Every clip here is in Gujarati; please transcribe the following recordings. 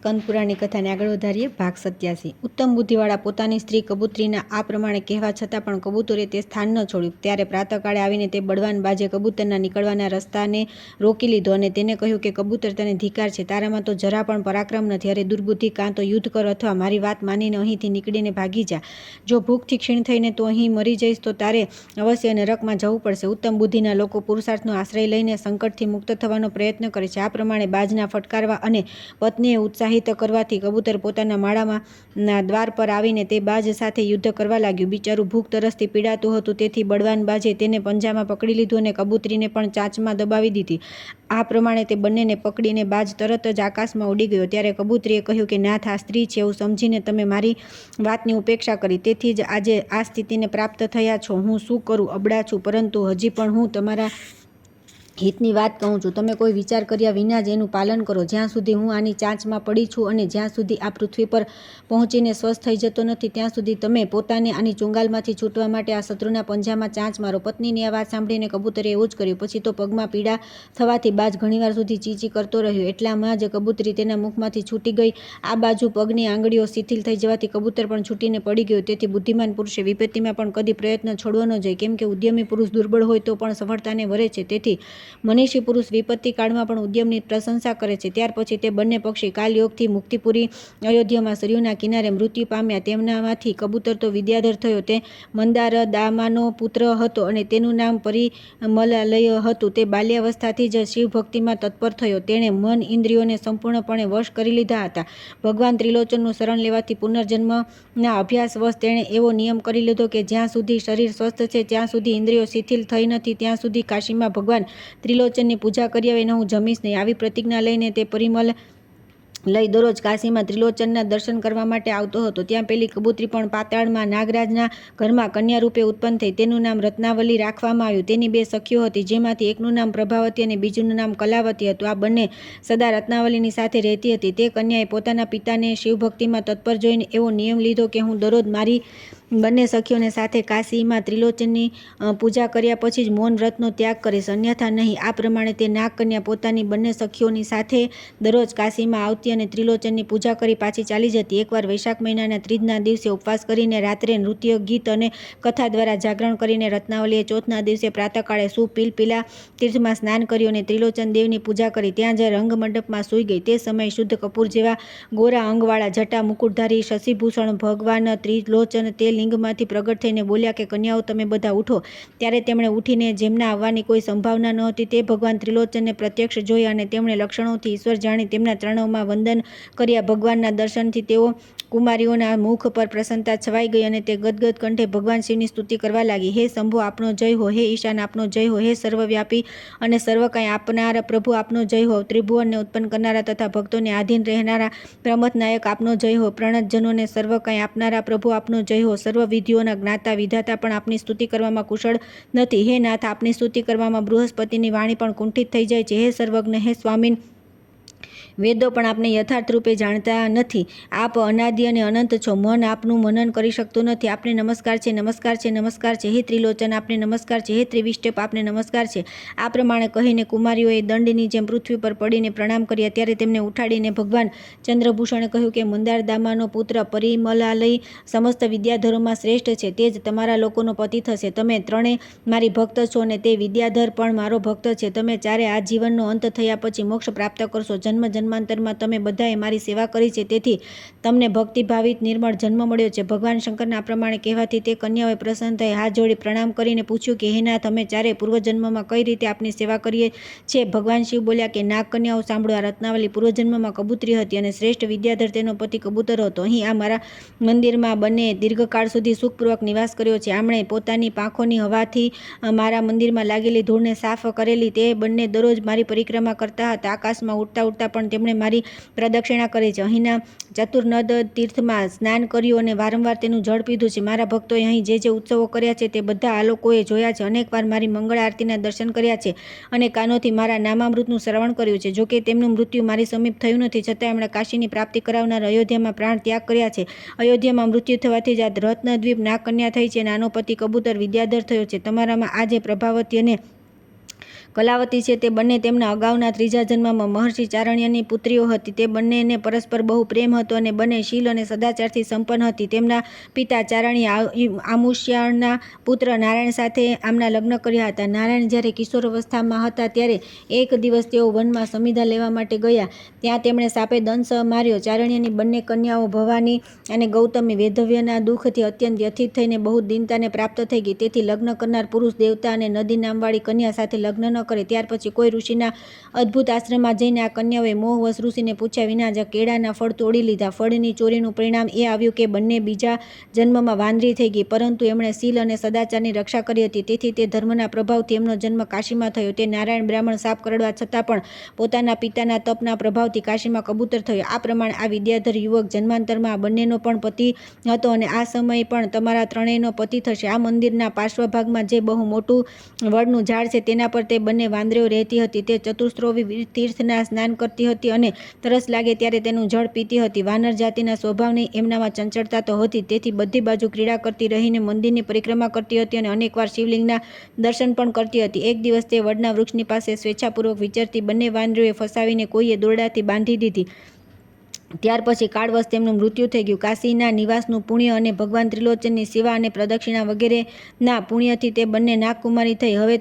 સ્કંદ પુરાણની કથાને આગળ વધારીએ. ભાગ 87. ઉત્તમ બુદ્ધિવાળા પોતાની સ્ત્રી કબૂતરીના આ પ્રમાણે કહેવા છતાં પણ કબૂતરે તે સ્થાન ન છોડ્યું. ત્યારે પ્રાતઃકાળે આવીને તે બળવાન બાજે કબૂતરના નીકળવાના રસ્તાને રોકી લીધો અને તેને કહ્યું કે કબૂતર, તને ધિક્કાર છે, તારામાં તો જરા પણ પરાક્રમ નથી. અરે દુર્બુદ્ધિ, કાં તો યુદ્ધ કર અથવા મારી વાત માનીને અહીંથી નીકળીને ભાગી જા. જો ભૂખથી ક્ષીણ થઈને તું અહીં મરી જઈશ તો તારે અવશ્ય નરકમાં જવું પડશે. ઉત્તમ બુદ્ધિના લોકો પુરુષાર્થનો આશ્રય લઈને સંકટથી મુક્ત થવાનો પ્રયત્ન કરે છે. આ પ્રમાણે બાજના ફટકારવા અને પત્નીએ ઉત્સાહિત કરવાથી કબૂતર પોતાના માળામાં દ્વાર પર આવીને તે બાજ સાથે યુદ્ધ કરવા લાગ્યું. બિચારું ભૂખ તરસથી પીડાતું હતું, તેથી બળવાન બાજે તેને પંજામાં પકડી લીધું અને કબૂતરીને પણ ચાંચમાં દબાવી દીધી. આ પ્રમાણે તે બંનેને પકડીને બાજ તરત જ આકાશમાં ઉડી ગયો. ત્યારે કબૂતરીએ કહ્યું કે નાથ, આ સ્ત્રી છે એવું સમજીને તમે મારી વાતની ઉપેક્ષા કરી, તેથી જ આજે આ સ્થિતિને પ્રાપ્ત થયા છો. હું શું કરું, અબળા છું, પરંતુ હજી પણ હું તમારા હિતની વાત કહું છું. તમે કોઈ વિચાર કર્યા વિના જ એનું પાલન કરો. જ્યાં સુધી હું આની ચાંચમાં પડી છું અને જ્યાં સુધી આ પૃથ્વી પર પહોંચીને સ્વસ્થ થઈ જતો નથી, ત્યાં સુધી તમે પોતાને આની ચુંગાલમાંથી છૂટવા માટે આ શત્રુના પંજામાં ચાંચ મારો. પત્નીની આ વાત સાંભળીને કબૂતરે એવું જ કર્યું. પછી તો પગમાં પીડા થવાથી બાજ ઘણીવાર સુધી ચીચી કરતો રહ્યો. એટલામાં જ કબૂતરી તેના મુખમાંથી છૂટી ગઈ. આ બાજુ પગની આંગળીઓ શિથિલ થઈ જવાથી કબૂતર પણ છૂટીને પડી ગયો. તેથી બુદ્ધિમાન પુરુષે વિપત્તિમાં પણ કદી પ્રયત્ન છોડવો ન જોઈએ, કેમ કે ઉદ્યમી પુરુષ દુર્બળ હોય તો પણ સફળતાને વરે છે. તેથી મનીષી પુરુષ વિપત્તિ કાળમાં પણ ઉદ્યમની પ્રશંસા કરે છે. ત્યાર પછી તે બંને પક્ષી કાલયોગથી મુક્તિપુરી અયોધ્યામાં સરયુના કિનારે મૃત્યુ પામ્યા. તેમનામાંથી કબૂતર તો વિદ્યાધર થયો. તે મંદારદામાનો પુત્ર હતો અને તેનું નામ પરિમલાલય હતું. તે બાલ્યાવસ્થાથી જ શિવભક્તિમાં તત્પર થયો. તેણે મન ઇન્દ્રિયોને સંપૂર્ણપણે વશ કરી લીધા હતા. ભગવાન ત્રિલોચનનું શરણ લેવાથી પુનર્જન્મના અભ્યાસવશ તેણે એવો નિયમ કરી લીધો કે જ્યાં સુધી શરીર સ્વસ્થ છે, જ્યાં સુધી ઇન્દ્રિયો શિથિલ થઈ નથી, ત્યાં સુધી કાશીમાં ભગવાન ત્રિલોચનની પૂજા કર્યા વિના હું જમીશ નહીં. આવી પ્રતિજ્ઞા લઈને તે પરિમલ લઈ દરરોજ કાશીમાં ત્રિલોચનના દર્શન કરવા માટે આવતો હતો. ત્યાં પેલી કબૂતરી પણ પાતાળમાં નાગરાજના ઘરમાં કન્યા રૂપે ઉત્પન્ન થઈ. તેનું નામ રત્નાવલી રાખવામાં આવ્યું. તેની બે સખીઓ હતી, જેમાંથી એકનું નામ પ્રભાવતી અને બીજુંનું નામ કલાવતી હતું. આ બંને સદા રત્નાવલીની સાથે રહેતી હતી. તે કન્યાએ પોતાના પિતાને શિવભક્તિમાં તત્પર જોઈને એવો નિયમ લીધો કે હું દરરોજ મારી બંને સખીઓને સાથે કાશીમાં ત્રિલોચનની પૂજા કર્યા પછી જ મૌન વ્રતનો ત્યાગ કરીશ, અન્યથા નહીં. આ પ્રમાણે તે નાગકન્યા પોતાની બંને સખીઓની સાથે દરરોજ કાશીમાં આવતી અને ત્રિલોચનની પૂજા કરી પાછી ચાલી જતી. એકવાર વૈશાખ મહિનાના ત્રીજના દિવસે ઉપવાસ કરીને રાત્રે નૃત્ય, ગીત અને કથા દ્વારા જાગરણ કરીને રત્નાવલીએ ચોથના દિવસે પ્રાતઃકાળે સુપીલપીલા તીર્થમાં સ્નાન કર્યું અને ત્રિલોચન દેવની પૂજા કરી. ત્યાં જ રંગમંડપમાં સૂઈ ગઈ. તે સમયે શુદ્ધ કપૂર જેવા ગોરા અંગવાળા જટા મુકુટધારી શશિભૂષણ ભગવાન ત્રિલોચન તે લિંગમાંથી પ્રગટ થઈને બોલ્યા કે કન્યાઓ, તમે બધા ઉઠો. ત્યારે તેમણે ઉઠીને જેમના આવવાની કોઈ સંભાવના નહોતી તે ભગવાન ત્રિલોચનને પ્રત્યક્ષ જોયા અને તેમણે લક્ષણોથી ઈશ્વર જાણી તેમના ચરણોમાં વંદન કર્યા. ભગવાનના દર્શનથી તેઓ કુમારીઓના મુખ પર પ્રસન્નતા છવાઈ ગઈ અને તે ગદગદ કંઠે ભગવાન શિવની સ્તુતિ કરવા લાગી. હે શંભો, આપનો જય હો. હે ઈશાન, આપનો જય હો. હે સર્વવ્યાપી અને સર્વ કંઈ આપનાર પ્રભુ, આપનો જય હો. ત્રિભુવનને ઉત્પન્ન કરનારા તથા ભક્તોને આધીન રહેનારા પ્રમથનાયક, આપનો જય હો. પ્રણતજનોને સર્વ કંઈ આપનારા પ્રભુ, આપનો જય હો. સર્વ વિધિઓના જ્ઞાતા વિધાતા પણ આપની સ્તુતિ કરવામાં કુશળ નથી. હે નાથ, આપની સ્તુતિ કરવામાં બૃહસ્પતિની વાણી પણ કુંઠિત થઈ જાય છે. હે સર્વજ્ઞ, હે સ્વામીન, વેદો પણ આપને યથાર્થ રૂપે જાણતા નથી. આપ અનાદિ અને અનંત છો. મન આપનું મનન કરી શકતું નથી. આપને નમસ્કાર છે, નમસ્કાર છે, નમસ્કાર છે. હે ત્રિલોચન, આપને નમસ્કાર છે. હે ત્રિવિષ્ટપ, આપને નમસ્કાર છે. આ પ્રમાણે કહીને કુમારીઓએ દંડની જેમ પૃથ્વી પર પડીને પ્રણામ કર્યા. ત્યારે તેમને ઉઠાડીને ભગવાન ચંદ્રભૂષણે કહ્યું કે મંદારદામાનો પુત્ર પરિમલાલય સમસ્ત વિદ્યાધરોમાં શ્રેષ્ઠ છે. તે જ તમારા લોકોનો પતિ થશે. તમે ત્રણે મારી ભક્ત છો અને તે વિદ્યાધર પણ મારો ભક્ત છે. તમે ચારે આ જીવનનો અંત થયા પછી મોક્ષ પ્રાપ્ત કરશો. જન્મ જન્માંતરમાં તમે બધાએ મારી સેવા કરી છે, તેથી તમને ભક્તિભાવિત નિર્મળ જન્મ મળ્યો છે. ભગવાન શંકરના આ પ્રમાણે કહેવાથી તે કન્યાઓએ પ્રસન્ન થઈ હાથ જોડી પ્રણામ કરીને પૂછ્યું કે હે નાથ, અમે ચારે પૂર્વજન્મમાં કઈ રીતે આપની સેવા કરીએ છીએ? ભગવાન શિવ બોલ્યા કે નાગ કન્યાઓ સાંભળો. આ રત્નાવલી પૂર્વજન્મમાં કબૂતરી હતી અને શ્રેષ્ઠ વિદ્યાધર તેનો પતિ કબૂતર હતો. અહીં આ મારા મંદિરમાં બંને દીર્ઘકાળ સુધી સુખપૂર્વક નિવાસ કર્યો છે. આમણે પોતાની પાંખોની હવાથી મારા મંદિરમાં લાગેલી ધૂળને સાફ કરેલી. તે બંને દરરોજ મારી પરિક્રમા કરતા હતા. આકાશમાં ઉડતા ઉડતા પણ તેમણે મારી પ્રદક્ષિણા કરી છે. અહીંના ચતુર્નદ તીર્થમાં સ્નાન કર્યું અને વારંવાર તેનું જળ પીધું છે. મારા ભક્તોએ અહીં જે જે ઉત્સવો કર્યા છે તે બધા આ લોકોએ જોયા છે. અનેકવાર મારી મંગળ આરતીના દર્શન કર્યા છે અને કાનોથી મારા નામામૃતનું શ્રવણ કર્યું છે. જોકે તેમનું મૃત્યુ મારી સમીપ થયું નથી, છતાં એમણે કાશીની પ્રાપ્તિ કરાવનાર અયોધ્યામાં પ્રાણ ત્યાગ કર્યા છે. અયોધ્યામાં મૃત્યુ થવાથી જ આ રત્નદ્વીપ નાગકન્યા થઈ છે અને આનો પતિ કબૂતર વિદ્યાધર થયો છે. તમારામાં આ જે પ્રભાવતી અને કલાવતી છે તે બંને તેમના અગાઉના ત્રીજા જન્મમાં મહર્ષિ ચારણ્યની પુત્રીઓ હતી. તે બંનેને પરસ્પર બહુ પ્રેમ હતો અને બંને શીલ અને સદાચારથી સંપન્ન હતી. તેમના પિતા ચારણ્ય આમુષ્યાળના પુત્ર નારાયણ સાથે આમના લગ્ન કર્યા હતા. નારાયણ જ્યારે કિશોરાવસ્થામાં હતા ત્યારે એક દિવસ તેઓ વનમાં સમિધા લેવા માટે ગયા. ત્યાં તેમણે સાપે દંશ માર્યો. ચારણ્યની બંને કન્યાઓ ભવાની અને ગૌતમી વૈધવ્યના દુઃખથી અત્યંત વ્યથિત થઈને બહુ દીનતાને પ્રાપ્ત થઈ ગઈ. તેથી લગ્ન કરનાર પુરુષ દેવતા અને નદી નામવાળી કન્યા સાથે લગ્ન ન કરે. ત્યાર પછી કોઈ ઋષિના અદ્ભુત આશ્રમમાં જઈને આ કન્યાઓએ મોહવશ ઋષિને પૂછ્યા વિના જ કેળાના ફળ તોડી લીધા. ફળની ચોરીનું પરિણામ એ આવ્યું કે બંને બીજા જન્મમાં વાંદરી થઈ ગઈ, પરંતુ એમણે શીલ અને સદાચારની રક્ષા કરી હતી. તેથી તે ધર્મના પ્રભાવથી એમનો જન્મ કાશીમાં થયો. તે નારાયણ બ્રાહ્મણ સાપ કરડવા છતાં પણ પોતાના પિતાના તપના પ્રભાવથી કાશીમાં કબૂતર થયો. આ પ્રમાણે આ વિદ્યાધર યુવક જન્માંતરમાં આ બંનેનો પણ પતિ હતો અને આ સમયે પણ તમારા ત્રણેયનો પતિ થશે. આ મંદિરના પાર્શ્વભાગમાં જે બહુ મોટું વડનું ઝાડ છે તેના પર તે બંને વાંદરીઓ રહેતી હતી. તે ચતુસ્ત્રોવી તીર્થના સ્નાન કરતી હતી અને તરસ લાગે ત્યારે તેનું જળ પીતી હતી. વાનર જાતિના સ્વભાવની એમનામાં ચંચળતા તો હતી, તેથી બધી બાજુ ક્રીડા કરતી રહીને મંદિરની પરિક્રમા કરતી હતી અને અનેકવાર શિવલિંગના દર્શન પણ કરતી હતી. એક દિવસ તે વડના વૃક્ષની પાસે સ્વેચ્છાપૂર્વક વિચરતી બંને વાંદરીઓએ ફસાવીને કોઈએ દોરડાથી બાંધી દીધી. ત્યાર પછી કાળવશ તેમનું મૃત્યુ થઈ ગયું. કાશીના નિવાસનું પુણ્ય અને ભગવાન ત્રિલોચનની સેવા અને પ્રદક્ષિણા વગેરેના પુણ્યથી તે બંને નાગકુમારી થઈ. હવે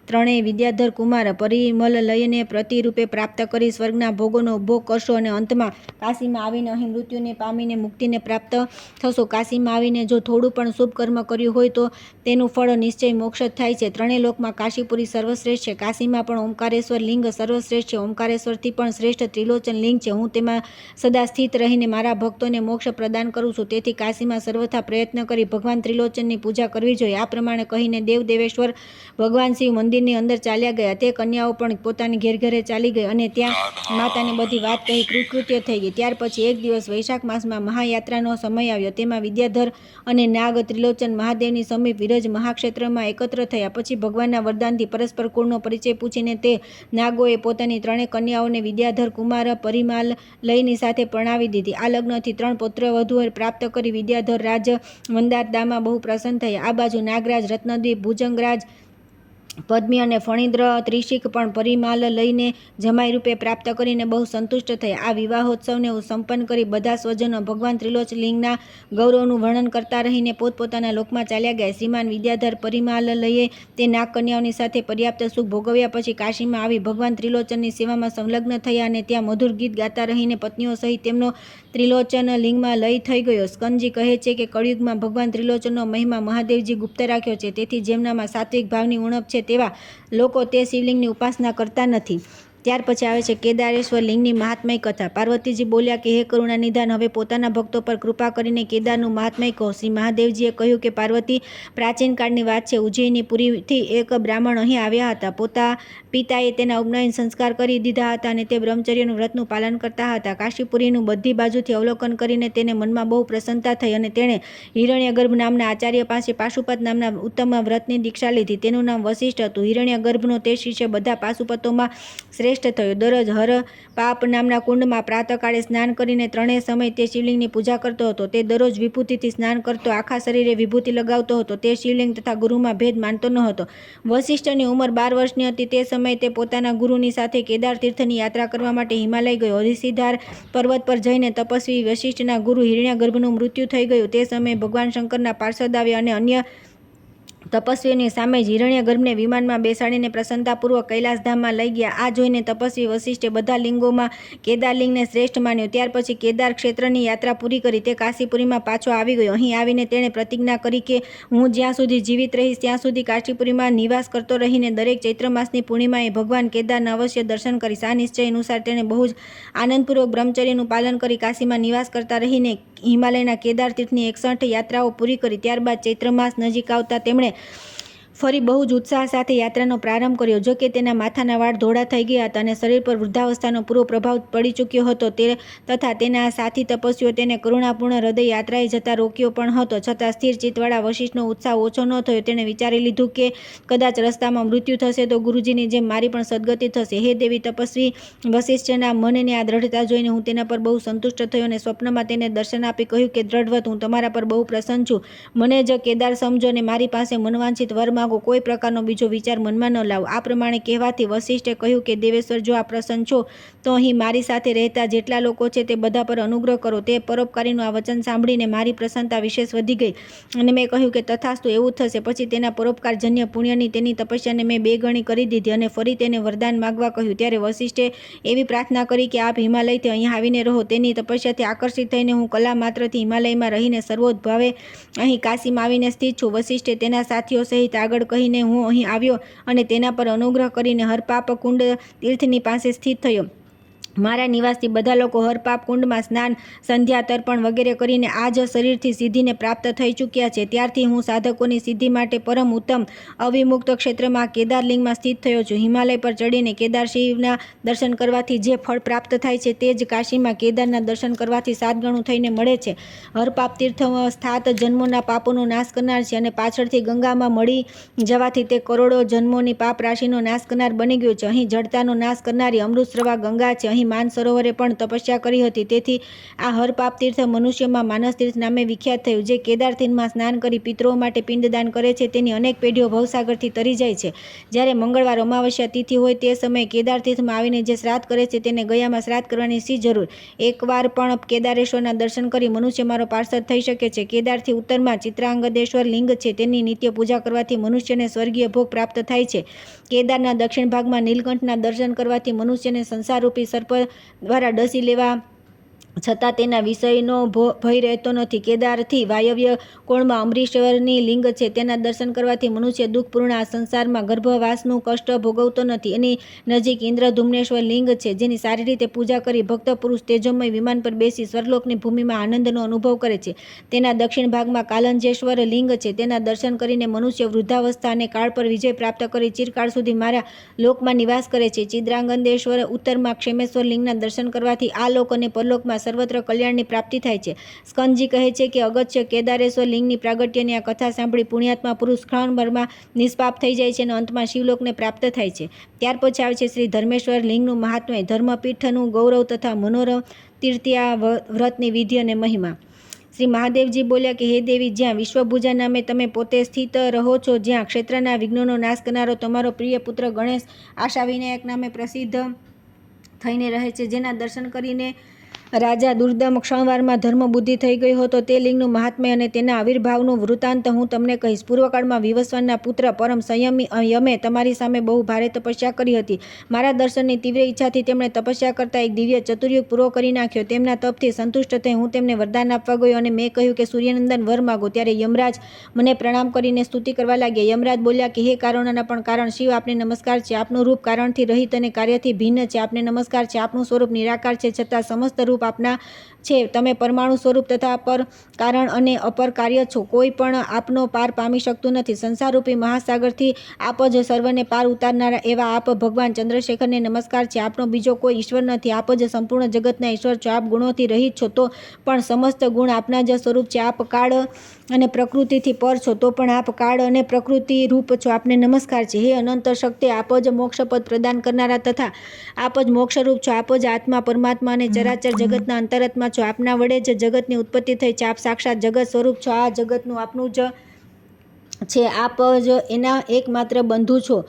ત્રણેય વિદ્યાધર કુમાર પરિમલ લયને પ્રતિરૂપે પ્રાપ્ત કરી સ્વર્ગના ભોગોનો ઉપભોગ કરશો અને અંતમાં કાશીમાં આવીને અહીં મૃત્યુને પામીને મુક્તિને પ્રાપ્ત થશો. કાશીમાં આવીને જો થોડું પણ શુભ કર્મ કર્યું હોય તો તેનું ફળ નિશ્ચય મોક્ષ જ થાય છે. ત્રણેય લોકમાં કાશીપુરી સર્વશ્રેષ્ઠ છે. કાશીમાં પણ ઓમકારેશ્વર લિંગ સર્વશ્રેષ્ઠ છે. ઓમકારેશ્વરથી પણ શ્રેષ્ઠ ત્રિલોચન લિંગ છે. હું તેમાં સદા સ્થિત રહીને મારા ભક્તોને મોક્ષ પ્રદાન કરું છું. તેથી કાશીમાં સર્વથા પ્રયત્ન કરી ભગવાન ત્રિલોચનની પૂજા કરવી જોઈએ. આ પ્રમાણે કહીને દેવેશ્વર ભગવાન શિવ મંદિરની અંદર ચાલ્યા ગયા. તે કન્યાઓ પણ પોતાની ઘેરે ચાલી ગઈ અને ત્યાં માતાને બધી વાત કહી કૃતકૃત્ય થઈ ગઈ. ત્યાર પછી એક દિવસ વૈશાખ માસમાં મહાયાત્રાનો સમય આવ્યો. તેમાં વિદ્યાધર અને નાગ ત્રિલોચન મહાદેવની સમીપ વિરજ મહાક્ષેત્રમાં એકત્ર થયા. પછી ભગવાનના વરદાનથી પરસ્પર કુળનો પરિચય પૂછીને તે નાગોએ પોતાની ત્રણેય કન્યાઓને વિદ્યાધર કુમાર પરિમાલ લયની સાથે પરણાવી દીધી. આ લગ્નથી 3 પુત્રવધૂઓ પ્રાપ્ત કરી વિદ્યાધર રાજ મંદારદામાં બહુ પ્રસન્ન થયા. આ બાજુ નાગરાજ રત્નદ્વીપ ભુજંગરાજ પદ્મી અને ફણિન્દ્ર ત્રિશિક પણ પરિમાલ લઈને જમાઈ રૂપે પ્રાપ્ત કરીને બહુ સંતુષ્ટ થયા. આ વિવાહોત્સવને સંપન્ન કરી બધા સ્વજનો ભગવાન ત્રિલોચલિંગના ગૌરવનું વર્ણન કરતા રહીને પોતપોતાના લોકમાં ચાલ્યા ગયા. શ્રીમાન વિદ્યાધર પરિમાલ લયે તે નાગ કન્યાઓની સાથે પર્યાપ્ત સુખ ભોગવ્યા પછી કાશીમાં આવી ભગવાન ત્રિલોચનની સેવામાં સંલગ્ન થયા અને ત્યાં મધુર ગીત ગાતા રહીને પત્નીઓ સહિત તેમનો ત્રિલોચન લિંગમાં લય થઈ ગયો. સ્કંદજી કહે છે કે કળિયુગમાં ભગવાન ત્રિલોચનનો મહિમા મહાદેવજી ગુપ્ત રાખ્યો છે. તેથી જેમનામાં સાત્વિક ભાવની ઉણપ છે તેવા લોકો તે શિવલિંગની ઉપાસના કરતા નથી. ત્યાર પછી આવે છે કેદારેશ્વર લિંગની મહાત્મય કથા. પાર્વતીજી બોલ્યા કે હે કરુણા નિધાન, હવે પોતાના ભક્તો પર કૃપા કરીને કેદારનું મહાત્મય કહો. શ્રી મહાદેવજીએ કહ્યું કે પાર્વતી, પ્રાચીન કાળની વાત છે. ઉજ્જૈની પુરીથી એક બ્રાહ્મણ અહીં આવ્યા હતા. પિતાએ તેના ઉપનયન સંસ્કાર કરી દીધા હતા અને તે બ્રહ્મચર્યનું વ્રતનું પાલન કરતા હતા. કાશીપુરીનું બધી બાજુથી અવલોકન કરીને તેને મનમાં બહુ પ્રસન્નતા થઈ અને તેણે હિરણ્યગર્ભ નામના આચાર્ય પાસે પાશુપત નામના ઉત્તમ વ્રતની દીક્ષા લીધી. તેનું નામ વશિષ્ઠ હતું. હિરણ્યગર્ભનો તે શિષ્ય બધા પાશુપતોમાં શ્રેષ્ઠ થયો. દરરોજ હરપાપ નામના કુંડમાં પ્રાતઃકાળે સ્નાન કરીને 3 સમય તે શિવલિંગની પૂજા કરતો હતો. તે દરરોજ વિભૂતિથી સ્નાન કરતો, આખા શરીરે વિભૂતિ લગાવતો હતો. તે શિવલિંગ તથા ગુરુમાં ભેદ માનતો ન હતો. વશિષ્ઠની ઉંમર 12 વર્ષની હતી તે સમયે તે પોતાના ગુરુની સાથે કેદાર તીર્થની યાત્રા કરવા માટે હિમાલય ગયો. હરિસિદ્ધાર પર્વત પર જઈને તપસ્વી વશિષ્ઠના ગુરુ હિરણ્યગર્ભનું મૃત્યુ થઈ ગયું. તે સમયે ભગવાન શંકરના પાર્ષદ આવ્યા અને અન્ય તપસ્વીઓની સામે જ હિરણ્યગર્ભને વિમાનમાં બેસાડીને પ્રસન્નતાપૂર્વક કૈલાસધામમાં લઈ ગયા. આ જોઈને તપસ્વી વશિષ્ઠે બધા લિંગોમાં કેદારલિંગને શ્રેષ્ઠ માન્યો. ત્યાર પછી કેદાર ક્ષેત્રની યાત્રા પૂરી કરી તે કાશીપુરીમાં પાછો આવી ગયો. અહીં આવીને તેણે પ્રતિજ્ઞા કરી કે હું જ્યાં સુધી જીવિત રહીશ ત્યાં સુધી કાશીપુરીમાં નિવાસ કરતો રહીને દરેક ચૈત્ર માસની પૂર્ણિમાએ ભગવાન કેદારના અવશ્ય દર્શન કરીશ. આ નિશ્ચય અનુસાર તેણે બહુ જ આનંદપૂર્વક બ્રહ્મચર્યનું પાલન કરી કાશીમાં નિવાસ કરતા રહીને હિમાલયના કેદાર તીર્થની 61 યાત્રાઓ પૂરી કરી. ત્યારબાદ ચૈત્ર માસ નજીક આવતા તેમણે ફરી બહુ જ ઉત્સાહ સાથે યાત્રાનો પ્રારંભ કર્યો. જો કે તેના માથાના વાળ ધોળા થઈ ગયા હતા અને શરીર પર વૃદ્ધાવસ્થાનો પૂરો પ્રભાવ પડી ચૂક્યો હતો. તથા તેના સાથી તપસ્વીઓ તેને કરુણાપૂર્ણ હૃદય યાત્રાએ જતા રોક્યો પણ હતો. છતાં સ્થિર ચિત્તવાળા વશિષ્ઠનો ઉત્સાહ ઓછો ન થયો. તેણે વિચારી લીધું કે કદાચ રસ્તામાં મૃત્યુ થશે તો ગુરુજીની જેમ મારી પણ સદગતિ થશે. હે દેવી, તપસ્વી વશિષ્ઠના મનની આ દ્રઢતા જોઈને હું તેના પર બહુ સંતુષ્ટ થયો અને સ્વપ્નમાં તેને દર્શન આપી કહ્યું કે દ્રઢવત, હું તમારા પર બહુ પ્રસન્ન છું. મને જ કેદાર સમજો અને મારી પાસે મનવાંછિત વર માંગો. માગો, કોઈ પ્રકારનો બીજો વિચાર મનમાં ન લાવો. આ પ્રમાણે કહેવાથી વસિષ્ઠે કહ્યું કે દેવેશ્વર, જો આપ પ્રસન્ન છો તો અહીં મારી સાથે રહેતા જેટલા લોકો છે તે બધા પર અનુગ્રહ કરો. તે પરોપકારીનું આ વચન સાંભળીને મારી પ્રસન્નતા વિશેષ વધી ગઈ અને મેં કહ્યું કે તથાસ્તુ, એવું થશે. પછી તેના પરોપકારજન્ય પુણ્યની તેની તપસ્યાને મેં 2 ગણી કરી દીધી અને ફરી તેને વરદાન માગવા કહ્યું. ત્યારે વસિષ્ઠે એવી પ્રાર્થના કરી કે આપ હિમાલયથી અહીં આવીને રહો. તેની તપસ્યાથી આકર્ષિત થઈને હું કલા માત્રથી હિમાલયમાં રહીને સર્વોતભાવે અહીં કાશીમાં આવીને સ્થિત છું. વસિષ્ઠે તેના સાથીઓ સહિત આગળ કહીને હું અહીં આવ્યો અને તેના પર અનુગ્રહ કરીને હરપાપ કુંડ તીર્થની પાસે સ્થિત થયો. મારા નિવાસથી બધા લોકો હરપાપ કુંડમાં સ્નાન, સંધ્યા, તર્પણ વગેરે કરીને આ જ શરીરથી સિદ્ધિને પ્રાપ્ત થઈ ચૂક્યા છે. ત્યારથી હું સાધકોની સિદ્ધિ માટે પરમ ઉત્તમ અવિમુક્ત ક્ષેત્રમાં કેદારલિંગમાં સ્થિત થયો છું. હિમાલય પર ચડીને કેદાર શિવના દર્શન કરવાથી જે ફળ પ્રાપ્ત થાય છે તે જ કાશીમાં કેદારના દર્શન કરવાથી 7 ગણું થઈને મળે છે. હરપાપ તીર્થ 7 જન્મોના પાપોનો નાશ કરનાર છે અને પાછળથી ગંગામાં મળી જવાથી તે કરોડો જન્મોની પાપ રાશિનો નાશ કરનાર બની ગયો છે. અહીં જડતાનો નાશ કરનારી અમૃતસ્રવા ગંગા છે. અહીં માનસરોવરે પણ તપસ્યા કરી હતી. તેથી આ હરપાપ તીર્થ મનુષ્યમાં માનસ તીર્થ નામે વિખ્યાત થયું. જે કેદાર તીર્થમાં સ્નાન કરી પિતૃઓ માટે પિંડદાન કરે છે તેની અનેક પેઢીઓ ભવસાગરથી તરી જાય છે. જ્યારે મંગળવાર અમાવસ્યા તિથિ હોય તે સમયે કેદાર તીર્થમાં આવીને જે શ્રાદ્ધ કરે છે તેને ગયામાં શ્રાદ્ધ કરવાની શી જરૂર? એકવાર પણ કેદારેશ્વરના દર્શન કરી મનુષ્ય મારો પાર્ષદ થઈ શકે છે. કેદારથી ઉત્તરમાં ચિત્રાંગદેશ્વર લિંગ છે. તેની નિત્ય પૂજા કરવાથી મનુષ્યને સ્વર્ગીય ભોગ પ્રાપ્ત થાય છે. કેદારના દક્ષિણ ભાગમાં નીલકંઠના દર્શન કરવાથી મનુષ્યને સંસારરૂપી સર્પ દ્વારા ડસી લેવા છતાં તેના વિષયનો ભય રહેતો નથી. કેદારથી વાયવ્ય કોણમાં અમરીશ્વરની લિંગ છે. તેના દર્શન કરવાથી મનુષ્ય દુઃખપૂર્ણ આ સંસારમાં ગર્ભવાસનું કષ્ટ ભોગવતો નથી. એની નજીક ઇન્દ્રધુમ્નેશ્વર લિંગ છે. જેની સારી રીતે પૂજા કરી ભક્ત પુરુષ તેજોમય વિમાન પર બેસી સ્વર્ગલોકની ભૂમિમાં આનંદનો અનુભવ કરે છે. તેના દક્ષિણ ભાગમાં કાલંજેશ્વર લિંગ છે. તેના દર્શન કરીને મનુષ્ય વૃદ્ધાવસ્થા અને કાળ પર વિજય પ્રાપ્ત કરી ચિરકાળ સુધી મારા લોકમાં નિવાસ કરે છે. ચિદ્રાંગદેશ્વર ઉત્તરમાં ક્ષેમેશ્વર લિંગના દર્શન કરવાથી આ લોક અને પરલોકમાં સર્વત્ર કલ્યાણની પ્રાપ્તિ થાય છે. સ્કંદજી કહે છે કે અગત્ય કેદારેશ્વર લિંગની પ્રાગટ્યની આ કથા સાંભળી પુણ્યાત્મા પુરુષ ક્ષણભરમાં નિષ્પાપ થઈ જાય છે અને અંતમાં શિવલોકને પ્રાપ્ત થાય છે. ત્યાર પછી આવે છે શ્રી ધર્મેશ્વર લિંગનું મહાત્મ્ય, ધર્મપીઠનું ગૌરવ તથા મનોરમ તીર્થિયા વ્રતની વિધિ અને મહિમા. શ્રી મહાદેવજી બોલ્યા કે હે દેવી, જ્યાં વિશ્વભુજા નામે તમે પોતે સ્થિત રહો છો, જ્યાં ક્ષેત્રના વિઘ્નોનો નાશ કરનારો તમારો પ્રિય પુત્ર ગણેશ આશાવિનાયક નામે પ્રસિદ્ધ થઈને રહે છે, જેના દર્શન કરીને રાજા દુર્દમ ક્ષણવારમાં ધર્મ બુદ્ધિ થઈ ગયો હતો, તે લિંગનું મહાત્મ્ય અને તેના આવિર્ભાવનું વૃત્તાંત હું તમને કહીશ. પૂર્વકાળમાં વિવસ્વાનના પુત્ર પરમ સંયમી યમે તમારી સામે બહુ ભારે તપસ્યા કરી હતી. મારા દર્શનની તીવ્ર ઈચ્છાથી તેમણે તપસ્યા કરતા એક દિવ્ય ચતુર્યુગ પૂરો કરી નાખ્યો. તેમના તપથી સંતુષ્ટ થઈ હું તેમને વરદાન આપવા ગયો અને મેં કહ્યું કે સૂર્યનંદન વર માગો. ત્યારે યમરાજ મને પ્રણામ કરીને સ્તુતિ કરવા લાગ્યા. યમરાજ બોલ્યા કે હે કારણોના પણ કારણ શિવ, આપને નમસ્કાર છે. આપનું રૂપ કારણથી રહિત અને કાર્યથી ભિન્ન છે. આપને નમસ્કાર છે. આપનું સ્વરૂપ નિરાકાર છે, છતાં સમસ્ત રૂપ આપના છે. તમે પરમાણુ સ્વરૂપ તથા પર કારણ અને અપર કાર્ય છો. કોઈ પણ આપનો પાર પામી શકતું નથી. સંસારરૂપી મહાસાગરથી આપ જ સર્વને પાર ઉતારનારા એવા આપ ભગવાન ચંદ્રશેખરને નમસ્કાર છે. આપનો બીજો કોઈ ઈશ્વર નથી. આપ જ સંપૂર્ણ જગતના ઈશ્વર છો. આપ ગુણોથી રહિત છો તો પણ સમસ્ત ગુણ આપના જ સ્વરૂપ છે. આપ કાળ અને પ્રકૃતિથી પર છો તો પણ આપ કાળ અને પ્રકૃતિ રૂપ છો. આપને નમસ્કાર છે. હે અનંત શક્તિ, આપ જ મોક્ષપદ પ્રદાન કરનારા તથા આપ જ મોક્ષરૂપ છો. આપ જ આત્મા પરમાત્મા અને ચરાચર જગતના અંતરાત્મા છો. આપના વડે જ જગતની ઉત્પત્તિ થઈ છે. આપ સાક્ષાત જગત સ્વરૂપ છો. આ જગતનું આપનું જ છે. આપ જ એના એકમાત્ર બંધુ છો.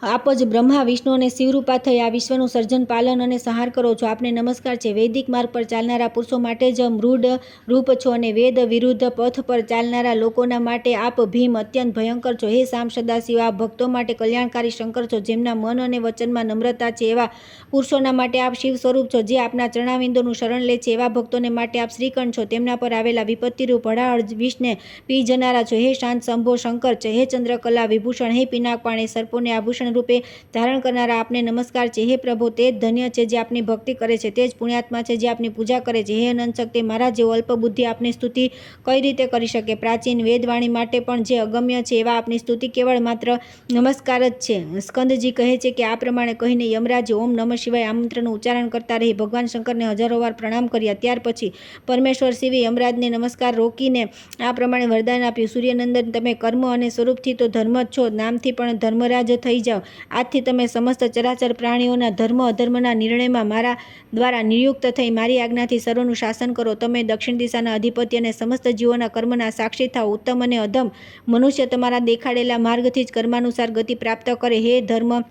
આપ જ બ્રહ્મા વિષ્ણુ અને શિવરૂપા થઈ આ વિશ્વનું સર્જન, પાલન અને સંહાર કરો છો. આપને નમસ્કાર છે. વૈદિક માર્ગ પર ચાલનારા પુરુષો માટે જ મૃડ રૂપ છો અને વેદ વિરુદ્ધ પથ પર ચાલનારા લોકોના માટે આપ ભીમ અત્યંત ભયંકર છો. હે શામ સદાશિવ, આપ ભક્તો માટે કલ્યાણકારી શંકર છો. જેમના મન અને વચનમાં નમ્રતા છે એવા પુરુષોના માટે આપ શિવ સ્વરૂપ છો. જે આપના ચરણાવિંદોનું શરણ લે છે એવા ભક્તોને માટે આપ શ્રીકંઠ છો. તેમના પર આવેલા વિપત્તિરૂપ હળાહળ વિષને પી જનારા છો. હે શાંત શંભો શંકર છે. હે ચંદ્રકલા વિભૂષણ, હે પિનાકપાણ, હે સર્પોને આભૂષણ રૂપે ધારણ કરનારા આપને નમસ્કાર છે. હે પ્રભુ, તે જ ધન્ય છે જે આપની ભક્તિ કરે છે. તે જ પુણ્યાત્મા છે જે આપની પૂજા કરે છે. હે અનંત શક્તિ, મારા જેવો અલ્પ બુદ્ધિ આપની સ્તુતિ કઈ રીતે કરી શકે? પ્રાચીન વેદવાણી માટે પણ જે અગમ્ય છે એવા આપની સ્તુતિ કેવળ માત્ર નમસ્કાર જ છે. સ્કંદજી કહે છે કે આ પ્રમાણે કહીને યમરાજે ઓમ નમઃ શિવાય આમંત્રણનું ઉચ્ચારણ કરતા રહી ભગવાન શંકરને હજારો વાર પ્રણામ કર્યા. ત્યાર પછી પરમેશ્વર શિવે યમરાજને નમસ્કાર રોકીને આ પ્રમાણે વરદાન આપ્યું. સૂર્યનંદન, તમે કર્મ અને સ્વરૂપથી તો ધર્મ જ છો, નામથી પણ ધર્મરાજ થઈ જાઓ. આજથી તમે સમસ્ત ચરાચર પ્રાણીઓના ધર્મ અધર્મના નિર્ણયમાં મારા દ્વારા નિયુક્ત થઈ મારી આજ્ઞાથી સર્વનું શાસન કરો. તમે દક્ષિણ દિશાના અધિપતિ અને સમસ્ત જીવોના કર્મના સાક્ષી થાઓ. ઉત્તમ અને અધમ મનુષ્ય તમારા દેખાડેલા માર્ગથી જ કર્માનુસાર ગતિ પ્રાપ્ત કરે. હે ધર્મ,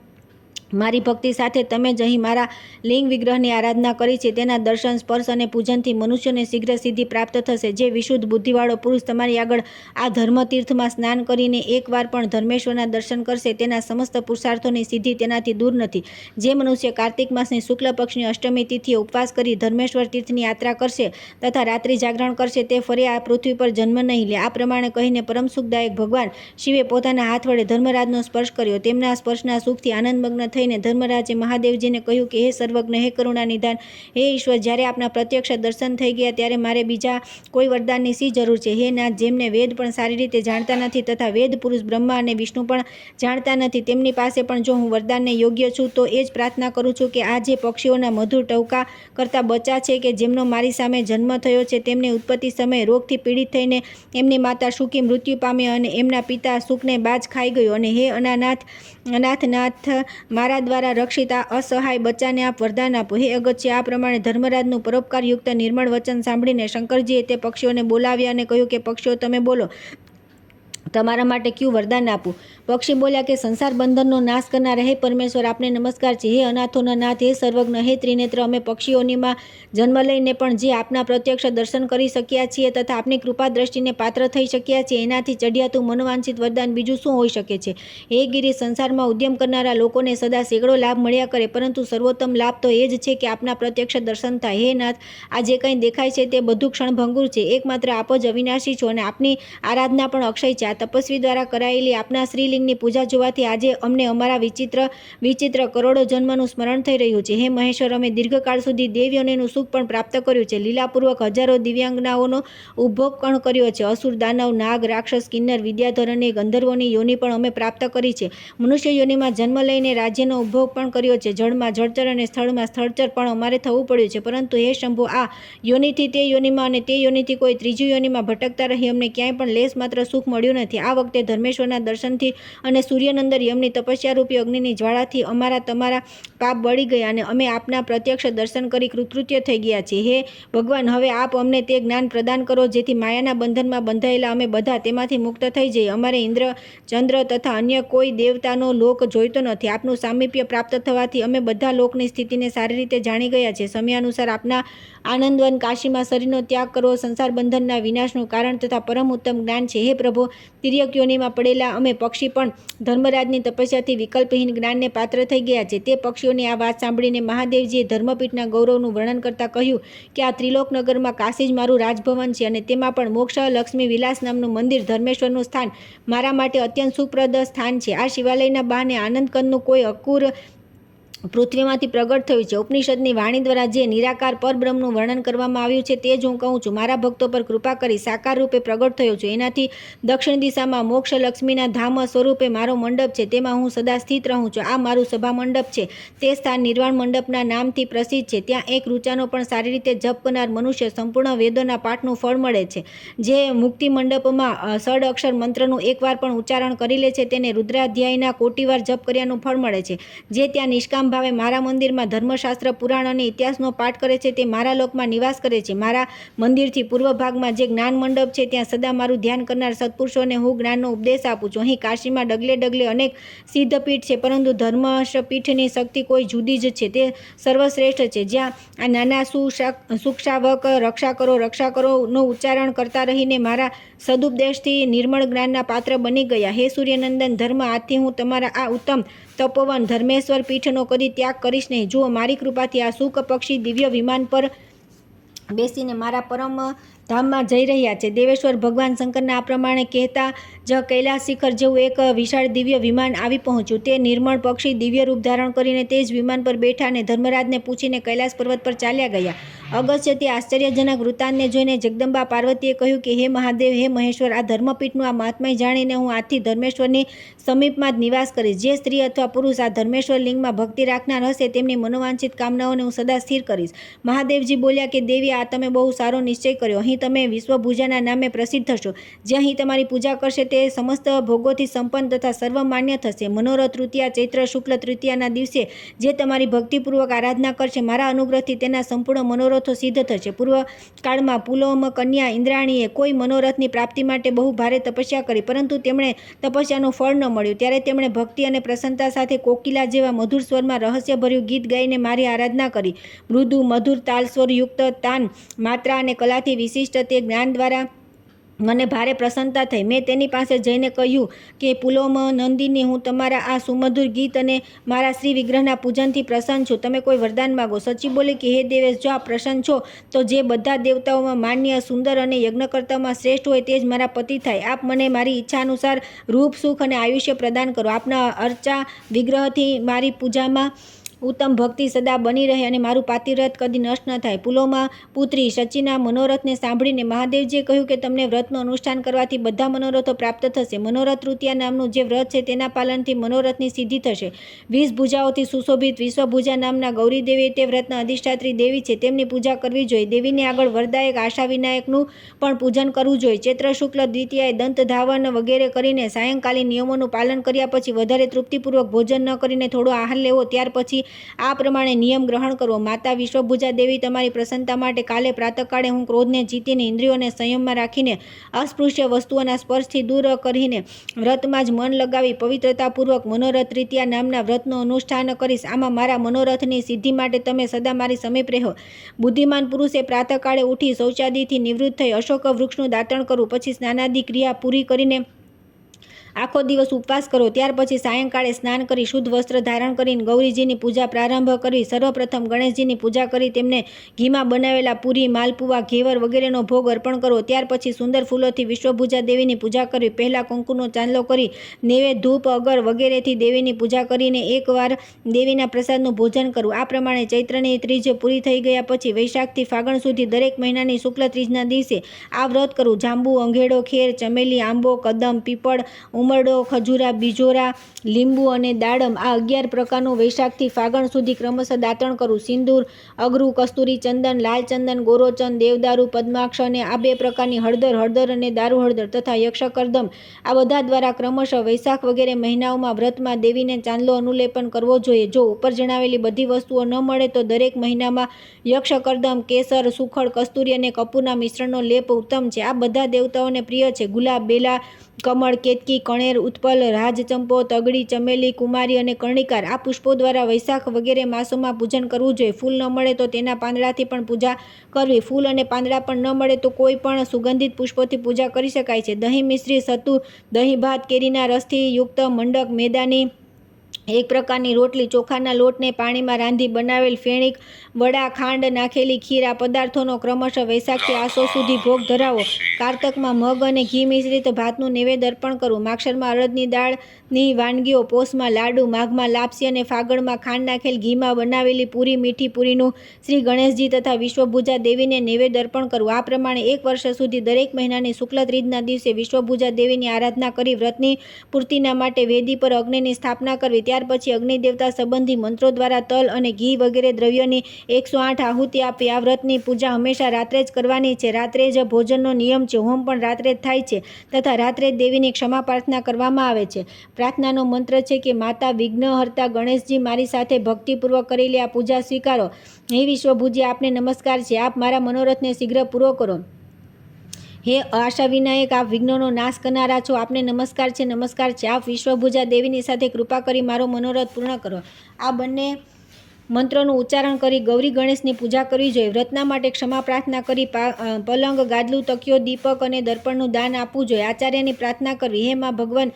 મારી ભક્તિ સાથે તમે જ અહીં મારા લિંગ વિગ્રહની આરાધના કરી છે તેના દર્શન, સ્પર્શ અને પૂજનથી મનુષ્યને શીઘ્ર સિદ્ધિ પ્રાપ્ત થશે. જે વિશુદ્ધ બુદ્ધિવાળો પુરુષ તમારી આગળ આ ધર્મતીર્થમાં સ્નાન કરીને એકવાર પણ ધર્મેશ્વરના દર્શન કરશે તેના સમસ્ત પુરુષાર્થોની સિદ્ધિ તેનાથી દૂર નથી. જે મનુષ્ય કાર્તિક માસની શુક્લ પક્ષની અષ્ટમી તિથિએ ઉપવાસ કરી ધર્મેશ્વર તીર્થની યાત્રા કરશે તથા રાત્રિ જાગરણ કરશે તે ફરી આ પૃથ્વી પર જન્મ નહીં લે. આ પ્રમાણે કહીને પરમ સુખદાયક ભગવાન શિવે પોતાના હાથ વડે ધર્મરાજનો સ્પર્શ કર્યો. તેમના સ્પર્શના સુખથી આનંદમગ્ન થઈને ધર્મરાજે મહાદેવજીને કહ્યું કે હે સર્વજ્ઞ, હે કરુણા નિધાન, હે ઈશ્વર, જ્યારે આપના પ્રત્યક્ષ દર્શન થઈ ગયા ત્યારે મારે બીજા કોઈ વરદાનની શી જરૂર છે? હે નાથ, જેમને વેદ પણ સારી રીતે જાણતા નથી તથા વેદ પુરુષ બ્રહ્મા અને વિષ્ણુ પણ જાણતા નથી તેમની પાસે પણ જો હું વરદાનને યોગ્ય છું તો એ જ પ્રાર્થના કરું છું કે આ જે પક્ષીઓના મધુર ટહુકા કરતા બચ્ચા છે કે જેમનો મારી સામે જન્મ થયો છે તેમની ઉત્પત્તિ સમયે રોગથી પીડિત થઈને એમની માતા શુકી મૃત્યુ પામી અને એમના પિતા શુકને બાજ ખાઈ ગયો. અને હે અનાથનાથ, મારા દ્વારા રક્ષિત આ અસહાય બચ્ચાને આપ વરદાન આપો. હે અગત્ય, આ પ્રમાણે ધર્મરાજનું પરોપકારયુક્ત નિર્મળ વચન સાંભળીને શંકરજીએ તે પક્ષીઓને બોલાવ્યા અને કહ્યું કે પક્ષીઓ તમે બોલો, તમારા માટે ક્યું વરદાન આપું? પક્ષી બોલ્યા કે સંસાર બંધનનો નાશ કરનાર હે પરમેશ્વર, આપને નમસ્કાર છે. હે અનાથોના નાથ, હે સર્વજ્ઞ, હે ત્રિનેત્ર, અમે પક્ષીઓનીમાં જન્મ લઈને પણ જે આપના પ્રત્યક્ષ દર્શન કરી શક્યા છીએ તથા આપની કૃપા દ્રષ્ટિને પાત્ર થઈ શક્યા છીએ એનાથી ચઢિયાતું મનોવાંછિત વરદાન બીજું શું હોઈ શકે છે? હે ગિરી, સંસારમાં ઉદ્યમ કરનારા લોકોને સદા સેંકડો લાભ મળ્યા કરે પરંતુ સર્વોત્તમ લાભ તો એ જ છે કે આપના પ્રત્યક્ષ દર્શન થાય. હે નાથ, આ જે કંઈ દેખાય છે તે બધું ક્ષણભંગુર છે. એકમાત્ર આપ જ અવિનાશી છો અને આપની આરાધના પણ અક્ષય છે. આ તપસ્વી દ્વારા કરાયેલી આપના શ્રીલિંગની પૂજા જોવાથી આજે અમને અમારા વિચિત્ર કરોડો જન્મનું સ્મરણ થઈ રહ્યું છે. હે મહેશ્વર, અમે દીર્ઘકાળ સુધી દેવયોનિનું સુખ પણ પ્રાપ્ત કર્યું છે. લીલાપૂર્વક હજારો દિવ્યાંગનાઓનો ઉપભોગ પણ કર્યો છે. અસુર, દાનવ, નાગ, રાક્ષસ, કિન્નર, વિદ્યાધર અને ગંધર્વોની યોનિ પણ અમે પ્રાપ્ત કરી છે. મનુષ્ય યોનિમાં જન્મ લઈને રાજ્યનો ઉપભોગ પણ કર્યો છે. જળમાં જળચર અને સ્થળમાં સ્થળચર પણ અમારે થવું પડ્યું છે. પરંતુ હે શંભો, આ યોનિથી તે યોનિમાં અને તે યોનિથી કોઈ ત્રીજી યોનિમાં ભટકતા રહી અમને ક્યાંય પણ લેશ માત્ર સુખ મળ્યું નથી. આ વખતે ધર્મેશ્વરના દર્શનથી અને સૂર્યનંદર યમની તપસ્યારૂપી અગ્નિની જ્વાળાથી તમારા પાપ બળી ગયા અને અમે આપના પ્રત્યક્ષ દર્શન કરી કૃતકૃત્ય થઈ ગયા છીએ. હે ભગવાન, હવે આપ અમને તે જ્ઞાન પ્રદાન કરો જેથી માયાના બંધનમાં બંધાયેલા અમે બધા તેમાંથી મુક્ત થઈ જઈએ. અમારે ઇન્દ્ર, ચંદ્ર તથા અન્ય કોઈ દેવતાનો લોક જોઈતો નથી. આપનું સામીપ્ય પ્રાપ્ત થવાથી અમે બધા લોકની સ્થિતિને સારી રીતે જાણી ગયા છે. સમયાનુસાર આપના આનંદવન કાશીમાં શરીરનો ત્યાગ કરવો સંસાર બંધનના વિનાશનું કારણ તથા પરમ ઉત્તમ જ્ઞાન છે. હે પ્રભુ, તિર્યક યોનિમાં પડેલા અમે પક્ષી પણ ધર્મરાજની તપસ્યાથી વિકલ્પહીન જ્ઞાનને પાત્ર થઈ ગયા છે. તે પક્ષીઓની આ વાત સાંભળીને મહાદેવજીએ ધર્મપીઠના ગૌરવનું વર્ણન કરતા કહ્યું કે આ ત્રિલોકનગરમાં કાશી જ મારું રાજભવન છે અને તેમાં પણ મોક્ષ લક્ષ્મી વિલાસ નામનું મંદિર ધર્મેશ્વરનું સ્થાન મારા માટે અત્યંત સુખપ્રદ સ્થાન છે. આ શિવાલયના બહાને આનંદકંદનું કોઈ અકુર પૃથ્વીમાંથી પ્રગટ થયું છે. ઉપનિષદની વાણી દ્વારા જે નિરાકાર પરબ્રહ્મનું વર્ણન કરવામાં આવ્યું છે તે જ હું કહું છું. મારા ભક્તો પર કૃપા કરી સાકાર રૂપે પ્રગટ થયો છું. એનાથી દક્ષિણ દિશામાં મોક્ષ લક્ષ્મીના ધામ સ્વરૂપે મારો મંડપ છે. તેમાં હું સદા સ્થિત રહું છું. આ મારું સભા મંડપ છે. તે સ્થાન નિર્વાણ મંડપના નામથી પ્રસિદ્ધ છે. ત્યાં એક ઋચાનો પણ સારી રીતે જપ કરનાર મનુષ્ય સંપૂર્ણ વેદોના પાઠનું ફળ મળે છે. જે મુક્તિ મંડપમાં ષડ અક્ષર મંત્રનું એકવાર પણ ઉચ્ચારણ કરી લે છે તેને રુદ્રાધ્યાયના કોટીવાર જપ કર્યાનું ફળ મળે છે. જે ત્યાં નિષ્કામ ભાવે મારા મંદિરમાં ધર્મશાસ્ત્ર, પુરાણ અને ઇતિહાસનો પાઠ કરે છે તે મારા લોકમાં નિવાસ કરે છે. મારા મંદિરથી પૂર્વ ભાગમાં જે જ્ઞાન મંડપ છે ત્યાં સદા મારું ધ્યાન કરનાર સત્પુરુષોને હું જ્ઞાનનો ઉપદેશ આપું છું. અહીં કાશીમાં ડગલે ડગલે અનેક સિદ્ધપીઠ છે પરંતુ ધર્મપીઠની શક્તિ કોઈ જુદી જ છે. તે સર્વશ્રેષ્ઠ છે. જ્યાં આ નાના સુક્ષાવક રક્ષા કરોનો ઉચ્ચારણ કરતા રહીને મારા સદુપદેશથી નિર્મળ જ્ઞાનના પાત્ર બની ગયા. હે સૂર્યનંદન ધર્મ, આજથી હું તમારા આ ઉત્તમ તપોવન ધર્મેશ્વર પીઠનો કદી ત્યાગ કરીશ નહીં. જુઓ, મારી કૃપાથી આ શુક પક્ષી દિવ્ય વિમાન પર બેસીને મારા પરમ ધામમાં જઈ રહ્યા છે. દેવેશ્વર ભગવાન શંકરના આ પ્રમાણે કહેતા જ કૈલાસ શિખર જેવું એક વિશાળ દિવ્ય વિમાન આવી પહોંચ્યું. તે નિર્મળ પક્ષી દિવ્ય રૂપ ધારણ કરીને તે જ વિમાન પર બેઠા અને ધર્મરાજને પૂછીને કૈલાસ પર્વત પર ચાલ્યા ગયા. અગસ્ત્ય તે આશ્ચર્યજનક વૃત્તાંતને જોઈને જગદંબા પાર્વતીએ કહ્યું કે હે મહાદેવ, હે મહેશ્વર, આ ધર્મપીઠનું આ મહાત્મય જાણીને હું આજથી ધર્મેશ્વરની સમીપમાં જ નિવાસ કરીશ. જે સ્ત્રી અથવા પુરુષ આ ધર્મેશ્વર લિંગમાં ભક્તિ રાખનાર હશે તેમની મનોવાંછિત કામનાઓને હું સદા સ્થિર કરીશ. મહાદેવજી બોલ્યા કે દેવી, આ તમે બહુ સારો નિશ્ચય કર્યો. અહીં તમે વિશ્વભુજાના નામે પ્રસિદ્ધ થશો. જે અહીં તમારી પૂજા કરશે તે સમસ્ત ભોગોથી સંપન્ન તથા સર્વમાન્ય થશે. મનોરથ તૃતીયા ચૈત્ર શુક્લ તૃતીયાના દિવસે જે તમારી ભક્તિપૂર્વક આરાધના કરશે મારા અનુગ્રહથી તેના સંપૂર્ણ મનોરથો સિદ્ધ થશે. પૂર્વકાળમાં પુલોમ કન્યા ઇન્દ્રાણીએ કોઈ મનોરથની પ્રાપ્તિ માટે બહુ ભારે તપસ્યા કરી, પરંતુ તેમણે તપસ્યાનું ફળ ન મળ્યું. ત્યારે તેમણે ભક્તિ અને પ્રસન્નતા સાથે કોકિલા જેવા મધુર સ્વરમાં રહસ્યભર્યું ગીત ગાઈને મારી આરાધના કરી. મૃદુ મધુર તાલસ્વર યુક્ત તાન માત્રા અને કલાથી વિશિષ્ટ તે જ્ઞાન દ્વારા મને ભારે પ્રસન્નતા થઈ. મેં તેની પાસે જઈને કહ્યું કે પુલોમ નંદિની, હું તમારા આ સુમધુર ગીત અને મારા શ્રી વિગ્રહના પૂજનથી પ્રસન્ન છું. તમે કોઈ વરદાન માગો. સચી બોલી કે હે દેવેશ, જો આપ પ્રસન્ન છો તો જે બધા દેવતાઓમાં માન્ય, સુંદર અને યજ્ઞકર્તાઓમાં શ્રેષ્ઠ હોય તે જ મારા પતિ થાય. આપ મને મારી ઈચ્છા અનુસાર રૂપ, સુખ અને આયુષ્ય પ્રદાન કરો. આપના અર્ચા વિગ્રહથી મારી પૂજામાં ઉત્તમ ભક્તિ સદા બની રહે અને મારું પાતિવ્રત કદી નષ્ટ ન થાય. પુલોમા પુત્રી શચીના મનોરથને સાંભળીને મહાદેવજીએ કહ્યું કે તમને વ્રતનું અનુષ્ઠાન કરવાથી બધા મનોરથો પ્રાપ્ત થશે. મનોરથ તૃતીયા નામનું જે વ્રત છે તેના પાલનથી મનોરથની સિદ્ધિ થશે. 20 ભુજાઓથી સુશોભિત વિશ્વભુજા નામના ગૌરીદેવી તે વ્રતના અધિષ્ઠાત્રી દેવી છે. તેમની પૂજા કરવી જોઈએ. દેવીને આગળ વરદાયક આશા વિનાયકનું પણ પૂજન કરવું જોઈએ. ચૈત્ર શુક્લ દ્વિતીયાએ દંત ધાવન વગેરે કરીને સાયંકાલીન નિયમોનું પાલન કર્યા પછી વધારે તૃપ્તિપૂર્વક ભોજન ન કરીને થોડો આહાર લેવો. ત્યાર પછી આ પ્રમાણે નિયમ ગ્રહણ કરવો. માતા વિશ્વભુજા દેવી, તમારી પ્રસન્નતા માટે કાલે પ્રાતઃકાળે હું ક્રોધને જીતીને ઇન્દ્રિયોને સંયમમાં રાખીને અસ્પૃશ્ય વસ્તુઓના સ્પર્શથી દૂર કરીને વ્રતમાં જ મન લગાવી પવિત્રતાપૂર્વક મનોરથ તૃતીયા નામના વ્રતનું અનુષ્ઠાન કરીશ. આમાં મારા મનોરથની સિદ્ધિ માટે તમે સદા મારી સમીપ રહો. બુદ્ધિમાન પુરુષે પ્રાતઃકાળે ઉઠી શૌચાદિથી નિવૃત્ત થઈ અશોક વૃક્ષનું દાતણ કરવું, પછી સ્નાનાદિ ક્રિયા પૂરી કરીને આખો દિવસ ઉપવાસ કરો. ત્યાર પછી સાયંકાળે સ્નાન કરી શુદ્ધ વસ્ત્ર ધારણ કરીને ગૌરીજીની પૂજા પ્રારંભ કરવી. સર્વપ્રથમ ગણેશજીની પૂજા કરી તેમને ઘીમાં બનાવેલા પૂરી, માલપુવા, ઘેવર વગેરેનો ભોગ અર્પણ કરવો. ત્યાર પછી સુંદર ફૂલોથી વિશ્વભુજા દેવીની પૂજા કરવી. પહેલાં કંકુનો ચાંદલો કરી નૈવેદ્ય, ધૂપ, અગર વગેરેથી દેવીની પૂજા કરીને એકવાર દેવીના પ્રસાદનું ભોજન કરવું. આ પ્રમાણે ચૈત્રની ત્રીજ પૂરી થઈ ગયા પછી વૈશાખથી ફાગણ સુધી દરેક મહિનાની શુક્લ ત્રીજના દિવસે આ વ્રત કરવું. જાંબુ, અંઘેડો, ખેર, ચમેલી, આંબો, કદમ, પીપળ, ઉમરડો, ખજૂરા, બીજોરા, લીંબુ અને દાડમ આ 11 પ્રકારનું વૈશાખથી ફાગણ સુધી ક્રમશઃ દાતણ કરવું. સિંદૂર, અગરું, કસ્તુરી, ચંદન, લાલ ચંદન, ગોરોચન, દેવદારૂ, પદ્માક્ષ અને આ 2 પ્રકારની હળદર અને દારૂ હળદર તથા યક્ષકર્દમ આ બધા દ્વારા ક્રમશઃ વૈશાખ વગેરે મહિનાઓમાં વ્રતમાં દેવીને ચાંદલો અનુલેપન કરવો જોઈએ. જો ઉપર જણાવેલી બધી વસ્તુઓ ન મળે તો દરેક મહિનામાં યક્ષકર્દમ, કેસર, સુખડ, કસ્તુરી અને કપૂરના મિશ્રણનો લેપ ઉત્તમ છે. આ બધા દેવતાઓને પ્રિય છે. ગુલાબ, બેલા, કમળ, કેતકી, કણેર, ઉત્પલ, રાજચંપો, તગડી, ચમેલી, કુમારી અને કર્ણિકાર આ પુષ્પો દ્વારા વૈશાખ વગેરે માસોમાં પૂજન કરવું જોઈએ. ફૂલ ન મળે તો તેના પાંદડાથી પણ પૂજા કરવી. ફૂલ અને પાંદડા પણ ન મળે તો કોઈ પણ સુગંધિત પુષ્પોથી પૂજા કરી શકાય છે. દહીં મિશ્રી સત્તુ, દહીં ભાત, કેરીના રસથી યુક્ત મંડક, મેદાની 1 પ્રકારની રોટલી, ચોખાના લોટને પાણીમાં રાંધી બનાવેલ ફેણીક, વડા, ખાંડ નાખેલી ખીર આ પદાર્થોનો ક્રમશઃ વૈશાખથી આસો સુધી ભોગ ધરાવો. કારતકમાં મગ અને ઘી મિશ્રિત ભાતનું નૈવેદ્ય અર્પણ કરવું. માક્ષરમાં અડદની દાળની વાનગીઓ, પોષમાં લાડુ, માઘમાં લાપસી અને ફાગણમાં ખાંડ નાખેલ ઘીમાં બનાવેલી પૂરી, મીઠી પૂરીનું શ્રી ગણેશજી તથા વિશ્વભુજા દેવીને નૈવેદ્ય અર્પણ કરવું. આ પ્રમાણે 1 વર્ષ સુધી દરેક મહિનાની શુક્લ ત્રીજના દિવસે વિશ્વભુજા દેવીની આરાધના કરી વ્રતની પૂર્તિના માટે વેદી પર અગ્નિની સ્થાપના કરવી. ત્યાર પછી અગ્નિદેવતા સંબંધી મંત્રો દ્વારા તલ અને ઘી વગેરે દ્રવ્યોની 108 આહુતિ આપી. આ વ્રતની પૂજા હંમેશા રાત્રે જ કરવાની છે. રાત્રે જ ભોજનનો નિયમ છે. હોમ પણ રાત્રે જ થાય છે તથા રાત્રે જ દેવીની ક્ષમા પ્રાર્થના કરવામાં આવે છે. પ્રાર્થનાનો મંત્ર છે કે માતા વિઘ્નહર્તા ગણેશજી, મારી સાથે ભક્તિપૂર્વક કરેલી આ પૂજા સ્વીકારો. હે વિશ્વભુજી, આપને નમસ્કાર છે. આપ મારા મનોરથને શીઘ્ર પૂરો કરો. હે આશા વિનાયક, આપ વિઘ્નોનો નાશ કરનારા છો. આપને નમસ્કાર છે, નમસ્કાર છે. આપ વિશ્વભુજા દેવીની સાથે કૃપા કરી મારો મનોરથ પૂર્ણ કરો. આ બંને મંત્રોનું ઉચ્ચારણ કરી ગૌરી ગણેશની પૂજા કરવી જોઈએ. વ્રતના માટે ક્ષમા પ્રાર્થના કરી પલંગ, ગાદલું, તકિયો, દીપક અને દર્પણનું દાન આપવું જોઈએ. આચાર્યની પ્રાર્થના કરવી. હે મા ભગવાન,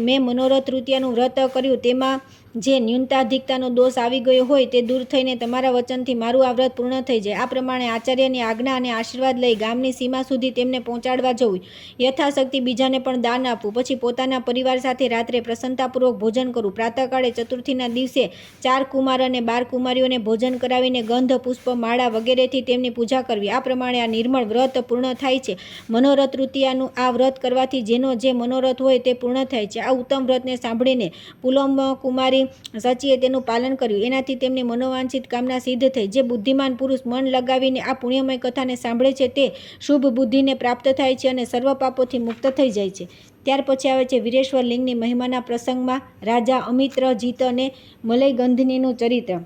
મેં મનોરથ તૃતીયાનું વ્રત કર્યું તેમાં જે ન્યૂનતાધિકતાનો દોષ આવી ગયો હોય તે દૂર થઈને તમારા વચનથી મારું આ વ્રત પૂર્ણ થઈ જાય. આ પ્રમાણે આચાર્યની આજ્ઞા અને આશીર્વાદ લઈ ગામની સીમા સુધી તેમને પહોંચાડવા જવું. યથાશક્તિ બીજાને પણ દાન આપવું. પછી પોતાના પરિવાર સાથે રાત્રે પ્રસન્નતાપૂર્વક ભોજન કરવું. પ્રાતઃકાળે ચતુર્થીના દિવસે 4 કુમાર અને 12 કુમારીઓને ભોજન કરાવીને ગંધ, પુષ્પ, માળા વગેરેથી તેમની પૂજા કરવી. આ પ્રમાણે આ નિર્મળ વ્રત પૂર્ણ થાય છે. મનોરથ તૃતીયાનું આ વ્રત કરવાથી જેનો જે મનોરથ હોય તે પૂર્ણ થાય છે. આ ઉત્તમ વ્રતને સાંભળીને પુલોમ કુમારી કુમારી સચીએ તેનું પાલન કર્યું. એનાથી તેમની મનોવાંછિત કામના સિદ્ધ થઈ. જે બુદ્ધિમાન પુરુષ મન લગાવીને આ પુણ્યમય કથાને સાંભળે છે તે શુભ બુદ્ધિને પ્રાપ્ત થાય છે અને સર્વ પાપોથી મુક્ત થઈ જાય છે. ત્યાર પછી આવે છે વીરેશ્વર લિંગની મહિમાના પ્રસંગમાં રાજા અમિત્રજીત અને મલયગંધિનીનું ચરિત્ર.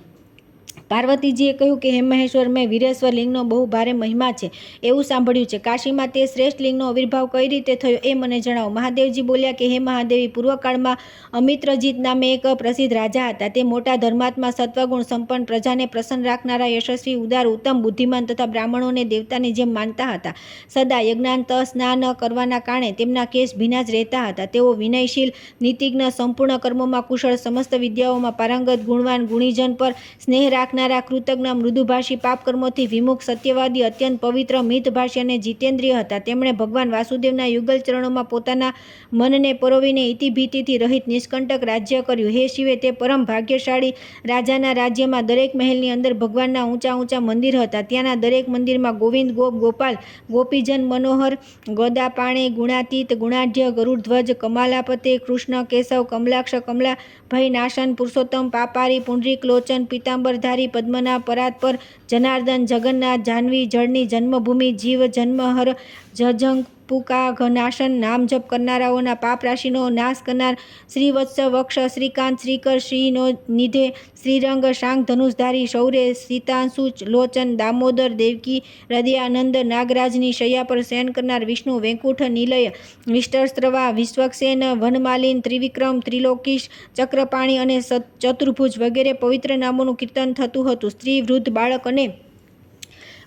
પાર્વતીજીએ કહ્યું કે હે મહેશ્વર, મેં વીરેશ્વર લિંગનો બહુ ભારે મહિમા છે એવું સાંભળ્યું છે. કાશીમાં તે શ્રેષ્ઠ લિંગનો આવિર્ભાવ કઈ રીતે થયો એ મને જણાવો. મહાદેવજી બોલ્યા કે હે મહાદેવી, પૂર્વકાળમાં અમિત્રજીત નામે એક પ્રસિદ્ધ રાજા હતા. તે મોટા ધર્માત્મા, સત્વગુણ સંપન્ન, પ્રજાને પ્રસન્ન રાખનારા, યશસ્વી, ઉદાર, ઉત્તમ, બુદ્ધિમાન તથા બ્રાહ્મણોને દેવતાની જેમ માનતા હતા. સદા યજ્ઞાંત સ્નાન કરવાના કારણે તેમના કેશ ભીના જ રહેતા હતા. તેઓ વિનયશીલ, નીતિજ્ઞ, સંપૂર્ણ કર્મોમાં કુશળ, સમસ્ત વિદ્યાઓમાં પારંગત, ગુણવાન, ગુણીજન પર સ્નેહ રાખનારા, કૃતજ્ઞ, મૃદુભાષી, પાપ કર્મોથી વિમુખ, સત્યવાદી, અત્યંત પવિત્ર, મિતભાષી અને જીતેન્દ્રિય હતા. તેમણે ભગવાન વાસુદેવના યુગલ ચરણોમાં પોતાના મનને પરોવીને ઇતિભીતિથી રહિત નિષ્કંટક રાજ્ય કર્યું. હે શિવે, તે પરમ ભાગ્યશાળી રાજાના રાજ્યમાં દરેક મહેલની અંદર ભગવાનના ઊંચા ઊંચા મંદિર હતા. ત્યાંના દરેક મંદિરમાં ગોવિંદ, ગોપ, ગોપાલ, ગોપીજન મનોહર, ગોદાપાણે, ગુણાતીત, ગુણાઢ્ય, ગરુડધ્વજ, કમાલાપતે, કૃષ્ણ, કેશવ, કમલાક્ષ, કમલાભય નાશન, પુરુષોત્તમ, પાપારી, પુંડરીક લોચન, પીતાંબરધારી, પદ્મનાભ, પરાત્પર, જનાર્દન, જગન્નાથ, જાહ્નવી, જળની જન્મભૂમિ, જીવ, જન્મહર, જજંગ, પુકા, ઘનાશન, નામ જપ કરનારાઓના પાપ રાશિનો નાશ કરનાર, શ્રીવત્સ, વક્ષ, શ્રીકાંત, શ્રીકર, શ્રીનો નિધે, શ્રીરંગ, શાંગ, ધનુષધારી, શૌર્ય, સીતાંશુ, લોચન, દામોદર, દેવકી, હૃદયાનંદ, નાગરાજની શૈયા પર શયન કરનાર, વિષ્ણુ, વૈકુંઠ, નિલય, વિષ્ટસ્ત્રવા, વિશ્વક્સેન, વનમાલિન, ત્રિવિક્રમ, ત્રિલોકીશ, ચક્રપાણી અને ચતુર્ભુજ વગેરે પવિત્ર નામોનું કીર્તન થતું હતું. સ્ત્રી, વૃદ્ધ, બાળક અને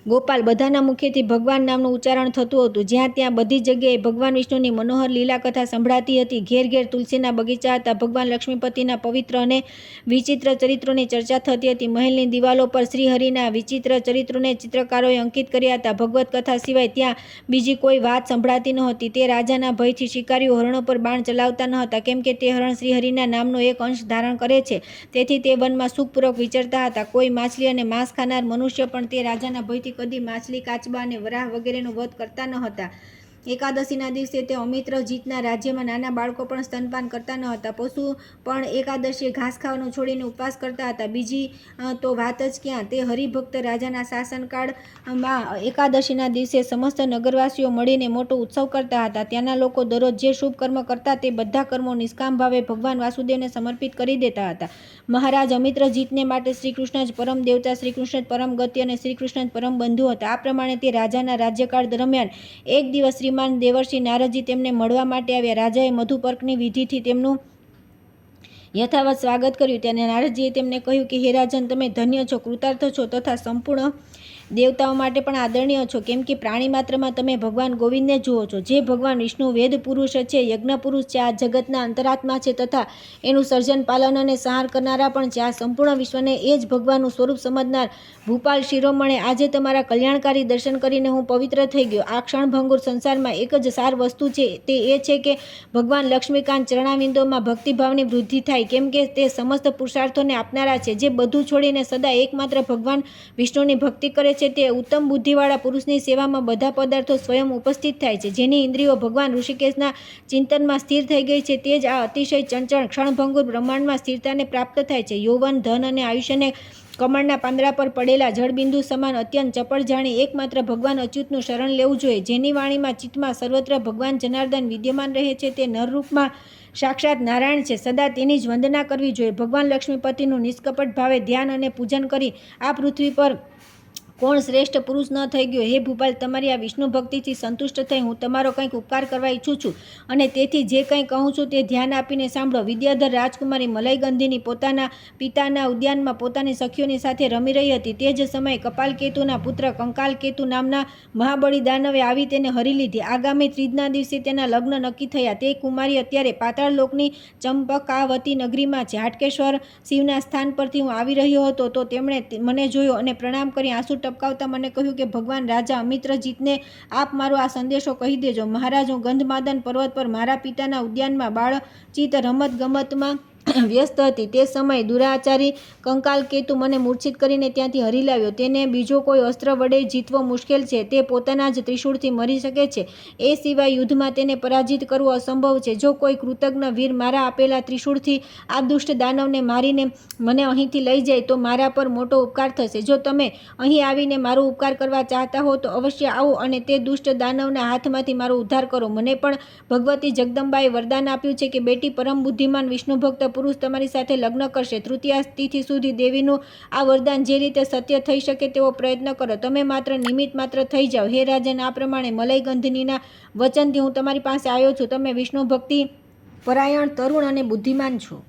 ગોપાલ બધાના મુખેથી ભગવાન નામનું ઉચ્ચારણ થતું હતું. જ્યાં ત્યાં બધી જગ્યાએ ભગવાન વિષ્ણુની મનોહર લીલા કથા સંભળાતી હતી. ઘેર ઘેર તુલસીના બગીચા હતા. ભગવાન લક્ષ્મીપતિના પવિત્ર અને વિચિત્ર ચરિત્રોની ચર્ચા થતી હતી. મહેલની દિવાલો પર શ્રીહરિના વિચિત્ર ચરિત્રોને ચિત્રકારોએ અંકિત કર્યા હતા. ભગવત કથા સિવાય ત્યાં બીજી કોઈ વાત સંભળાતી નહોતી. તે રાજાના ભયથી શિકારીઓ હરણો પર બાણ ચલાવતા ન હતા, કેમ કે તે હરણ શ્રીહરિના નામનો એક અંશ ધારણ કરે છે. તેથી તે વનમાં સુખપૂર્વક વિચરતા હતા. કોઈ માછલી અને માંસ ખાનાર મનુષ્ય પણ તે રાજાના ભયથી કદી માછલી, કાચબા અને વરાહ વગેરેનો વધ કરતા ન હતા. એકાદશીના દિવસે તે અમિત્રજીતના રાજ્યમાં નાના બાળકો પણ સ્તનપાન કરતા ન હતા. પશુ પણ એકાદશીએ ઘાસ ખાવાનું છોડીને ઉપવાસ કરતા હતા. બીજી તો વાત જ ક્યાં! તે હરિભક્ત રાજાના શાસનકાળમાં એકાદશીના દિવસે સમસ્ત નગરવાસીઓ મળીને મોટો ઉત્સવ કરતા હતા. ત્યાંના લોકો દરરોજ જે શુભ કર્મ કરતા તે બધા કર્મો નિષ્કામ ભાવે ભગવાન વાસુદેવને સમર્પિત કરી દેતા હતા. મહારાજ અમિત્રજીતને માટે શ્રીકૃષ્ણ જ પરમ દેવતા, શ્રીકૃષ્ણ જ પરમ ગતિ અને શ્રીકૃષ્ણ જ પરમ બંધુ હતા. આ પ્રમાણે તે રાજાના રાજ્યકાળ દરમિયાન એક દિવસ શ્રીમાન દેવર્ષિ નારદજી તેમને મળવા માટે આવ્યા. રાજાએ મધુપર્કની વિધિથી તેમનું યથાવત સ્વાગત કર્યું. ત્યારે નારદજીએ તેમને કહ્યું કે હે રાજન, તમે ધન્ય છો, કૃતાર્થ છો તથા સંપૂર્ણ દેવતાઓ માટે પણ આદરણીય છો, કેમ કે પ્રાણી માત્રમાં તમે ભગવાન ગોવિંદને જુઓ છો. જે ભગવાન વિષ્ણુ વેદ પુરુષ છે, યજ્ઞ પુરુષ છે, આ જગતના અંતરાત્મા છે તથા એનું સર્જન, પાલન અને સંહાર કરનારા પણ છે. આ સંપૂર્ણ વિશ્વને એ જ ભગવાનનું સ્વરૂપ સમજનાર ભૂપાલ શિરોમણે આજે તમારા કલ્યાણકારી દર્શન કરીને હું પવિત્ર થઈ ગયો. આ ક્ષણભંગુર સંસારમાં એક જ સાર વસ્તુ છે, તે એ છે કે ભગવાન લક્ષ્મીકાંત ચરણાવિંદોમાં ભક્તિભાવની વૃદ્ધિ થાય, કેમ કે તે સમસ્ત પુરુષાર્થોને આપનારા છે. જે બધું છોડીને સદા એકમાત્ર ભગવાન વિષ્ણુની ભક્તિ કરે છે તે ઉત્તમ બુદ્ધિવાળા પુરુષની સેવામાં બધા પદાર્થો સ્વયં ઉપસ્થિત થાય છે. જેની ઇન્દ્રિયો ભગવાન ઋષિકેશના ચિંતનમાં સ્થિર થઈ ગઈ છે તે જ આ અતિશય ચંચળ ક્ષણભંગુર બ્રહ્માંડમાં સ્થિરતાને પ્રાપ્ત થાય છે. યૌવન, ધન અને આયુષ્યને કમળના પાંદડા પર પડેલા જળબિંદુ સમાન અત્યંત ચપળ જાણી એકમાત્ર ભગવાન અચ્યુતનું શરણ લેવું જોઈએ. જેની વાણીમાં, ચિત્તમાં સર્વત્ર ભગવાન જનાર્દન વિદ્યમાન રહે છે તે નરરૂપમાં સાક્ષાત નારાયણ છે. સદા તેની જ વંદના કરવી જોઈએ. ભગવાન લક્ષ્મીપતિનું નિષ્કપટ ભાવે ધ્યાન અને પૂજન કરી આ પૃથ્વી પર કોણ શ્રેષ્ઠ પુરુષ ન થઈ ગયો? હે ભૂપાલ, તમારી આ વિષ્ણુ ભક્તિથી સંતુષ્ટ થઈ હું તમારો કંઈક ઉપકાર કરવા ઈચ્છું છું અને તેથી જે કંઈ કહું છું તે ધ્યાન આપીને સાંભળો. વિદ્યાધર રાજકુમારી મલયગંધિની પોતાના પિતાના ઉદ્યાનમાં પોતાની સખીઓની સાથે રમી રહી હતી. તે જ સમયે કપાલકેતુના પુત્ર કંકાલકેતુ નામના મહાબળી દાનવે આવી તેને હરી લીધી. આગામી ત્રીજના દિવસે તેના લગ્ન નક્કી થયા. તે કુમારી અત્યારે પાતાળ લોકની ચંપકાવતી નગરીમાં છે. હાટકેશ્વર શિવના સ્થાન પરથી હું આવી રહ્યો હતો તો તેમણે મને જોયો અને પ્રણામ કરી આંસુ ટપકાવતા મને કહ્યું કે ભગવાન રાજા અમિત્રજીતને આપ મારો આ સંદેશો કહી દેજો. મહારાજ, હું ગંધમાદન પર્વત પર મારા પિતાના ઉદ્યાનમાં બાળચિત રમત ગમતમાં વ્યસ્ત હતી. તે સમયે દુરાચારી કંકાલ કેતુ મને મૂર્છિત કરીને ત્યાંથી હરી લાવ્યો. તેને બીજો કોઈ અસ્ત્ર વડે જીતવો મુશ્કેલ છે. તે પોતાના જ ત્રિશૂળથી મરી શકે છે. એ સિવાય યુદ્ધમાં તેને પરાજિત કરવો અસંભવ છે. જો કોઈ કૃતજ્ઞ વીર મારા આપેલા ત્રિશૂળથી આ દુષ્ટ દાનવને મારીને મને અહીંથી લઈ જાય તો મારા પર મોટો ઉપકાર થશે. જો તમે અહીં આવીને મારો ઉપકાર કરવા ચાહતા હો તો અવશ્ય આવો અને તે દુષ્ટ દાનવના હાથમાંથી મારો ઉદ્ધાર કરો. મને પણ ભગવતી જગદંબાએ વરદાન આપ્યું છે કે બેટી પરમ બુદ્ધિમાન વિષ્ણુ ભક્ત પુરુષ તમારી સાથે લગ્ન કરશે. તૃતીયા તિથિ સુધી દેવીનું આ વરદાન જે રીતે સત્ય થઈ શકે તેવો પ્રયત્ન કરો. તમે માત્ર નિમિત્ત માત્ર થઈ જાઓ. હે રાજન, આ પ્રમાણે મલયગંધિનીના વચનથી હું તમારી પાસે આવ્યો છું. તમે વિષ્ણુ ભક્તિ પરાયણ, તરુણ અને બુદ્ધિમાન છો.